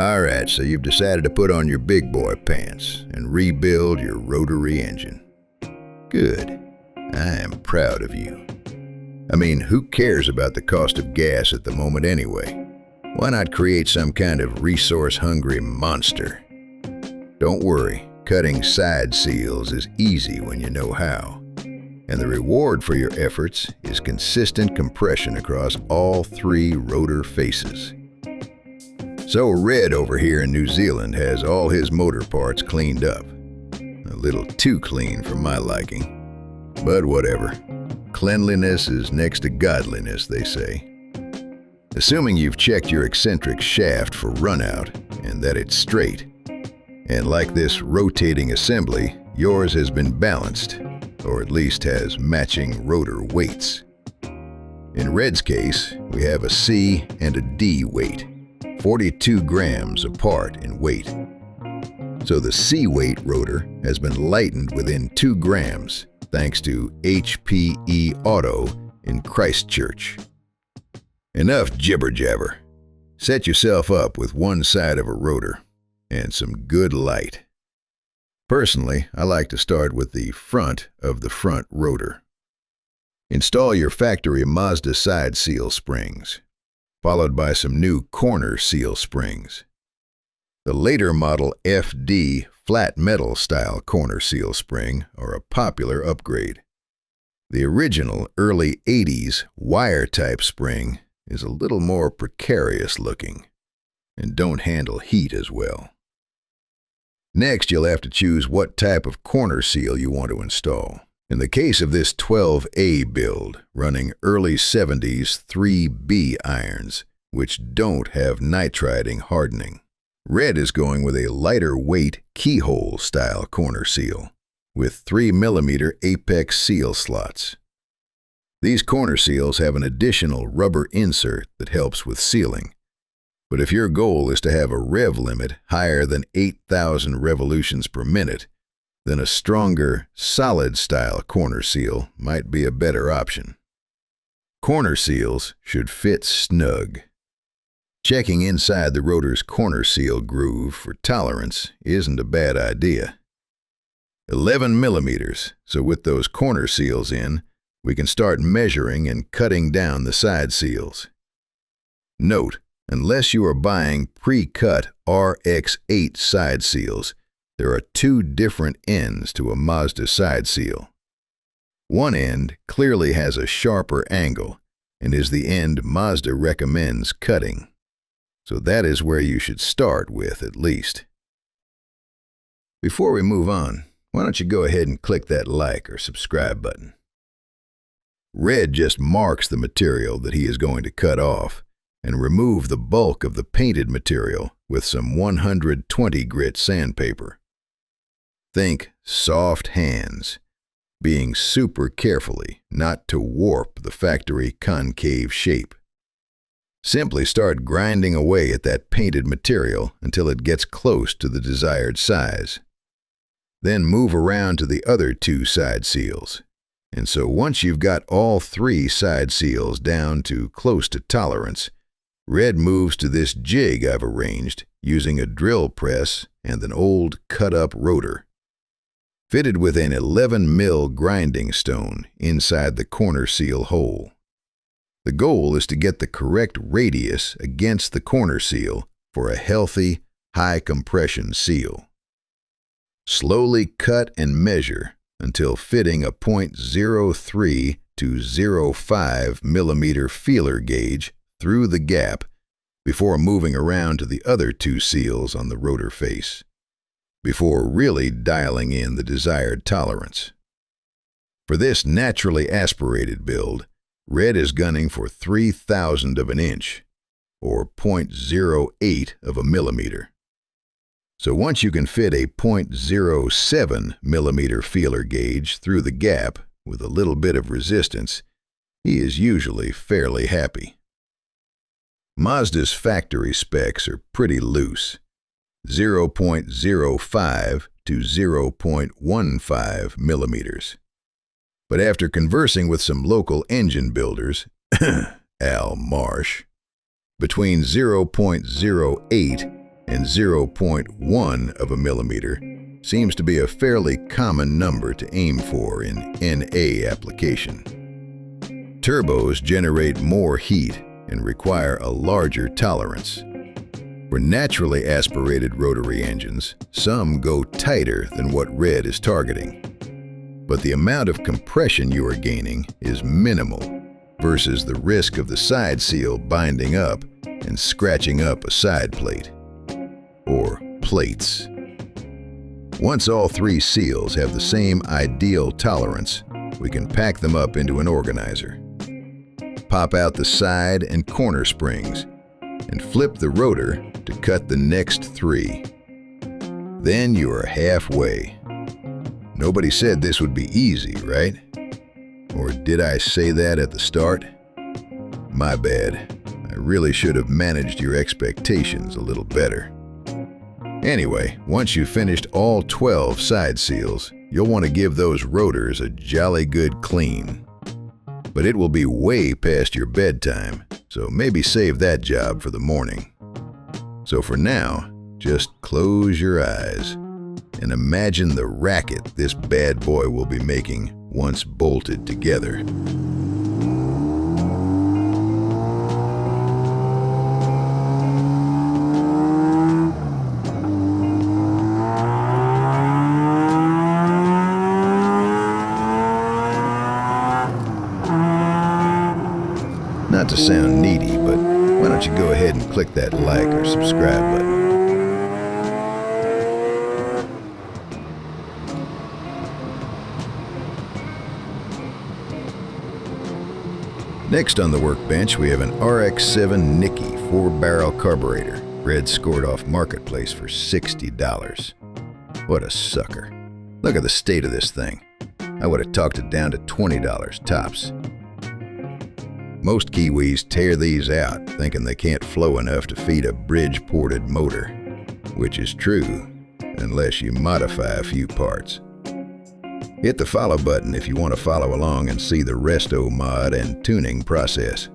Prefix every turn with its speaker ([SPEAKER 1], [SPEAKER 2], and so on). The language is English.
[SPEAKER 1] Alright, so you've decided to put on your big boy pants and rebuild your rotary engine. Good. I am proud of you. I mean, who cares about the cost of gas at the moment anyway? Why not create some kind of resource-hungry monster? Don't worry, cutting side seals is easy when you know how. And the reward for your efforts is consistent compression across all 3 rotor faces. So Red over here in New Zealand has all his motor parts cleaned up. A little too clean for my liking. But whatever. Cleanliness is next to godliness, they say. Assuming you've checked your eccentric shaft for runout and that it's straight, and like this rotating assembly, yours has been balanced, or at least has matching rotor weights. In Red's case, we have a C and a D weight, 42 grams apart in weight. So the C weight rotor has been lightened within 2 grams thanks to HPE Auto in Christchurch. Enough jibber-jabber. Set yourself up with one side of a rotor and some good light. Personally, I like to start with the front of the front rotor. Install your factory Mazda side seal springs, followed by some new corner seal springs. The later model FD flat metal style corner seal spring are a popular upgrade. The original early 80s wire type spring is a little more precarious looking and don't handle heat as well. Next, you'll have to choose what type of corner seal you want to install. In the case of this 12A build, running early 70s 3B irons, which don't have nitriding hardening. Red is going with a lighter weight keyhole style corner seal with 3mm apex seal slots. These corner seals have an additional rubber insert that helps with sealing. But if your goal is to have a rev limit higher than 8,000 revolutions per minute, then a stronger, solid-style corner seal might be a better option. Corner seals should fit snug. Checking inside the rotor's corner seal groove for tolerance isn't a bad idea. 11 millimeters, so with those corner seals in, we can start measuring and cutting down the side seals. Note, unless you are buying pre-cut RX8 side seals, there are 2 different ends to a Mazda side seal. One end clearly has a sharper angle and is the end Mazda recommends cutting. So that is where you should start with at least. Before we move on, why don't you go ahead and click that like or subscribe button. Red just marks the material that he is going to cut off and remove the bulk of the painted material with some 120 grit sandpaper. Think soft hands, being super carefully not to warp the factory concave shape. Simply start grinding away at that painted material until it gets close to the desired size. Then move around to the other 2 side seals. And so once you've got all 3 side seals down to close to tolerance, Red moves to this jig I've arranged using a drill press and an old cut-up rotor. Fitted with an 11 mil grinding stone inside the corner seal hole. The goal is to get the correct radius against the corner seal for a healthy, high compression seal. Slowly cut and measure until fitting a .03 to 0.5 millimeter feeler gauge through the gap before moving around to the other 2 seals on the rotor face, before really dialing in the desired tolerance. For this naturally aspirated build, Red is gunning for 3,000 of an inch, or .08 of a millimeter. So once you can fit a .07 millimeter feeler gauge through the gap with a little bit of resistance, he is usually fairly happy. Mazda's factory specs are pretty loose, 0.05 to 0.15 millimeters. But after conversing with some local engine builders, Al Marsh, between 0.08 and 0.1 of a millimeter seems to be a fairly common number to aim for in NA application. Turbos generate more heat and require a larger tolerance. For naturally aspirated rotary engines, some go tighter than what Red is targeting. But the amount of compression you are gaining is minimal versus the risk of the side seal binding up and scratching up a side plate, or plates. Once all three seals have the same ideal tolerance, we can pack them up into an organizer. Pop out the side and corner springs and flip the rotor to cut the next three. Then you are halfway. Nobody said this would be easy, right? Or did I say that at the start? My bad. I really should have managed your expectations a little better. Anyway, once you've finished all 12 side seals, you'll want to give those rotors a jolly good clean. But it will be way past your bedtime, so maybe save that job for the morning. So for now, just close your eyes and imagine the racket this bad boy will be making once bolted together. Not to sound needy, but why don't you go ahead and click that like or subscribe button? Next on the workbench, we have an RX-7 Nikki 4-barrel carburetor. Red scored off Marketplace for $60. What a sucker. Look at the state of this thing. I would have talked it down to $20 tops. Most Kiwis tear these out, thinking they can't flow enough to feed a bridge-ported motor, which is true, unless you modify a few parts. Hit the follow button if you want to follow along and see the resto mod and tuning process.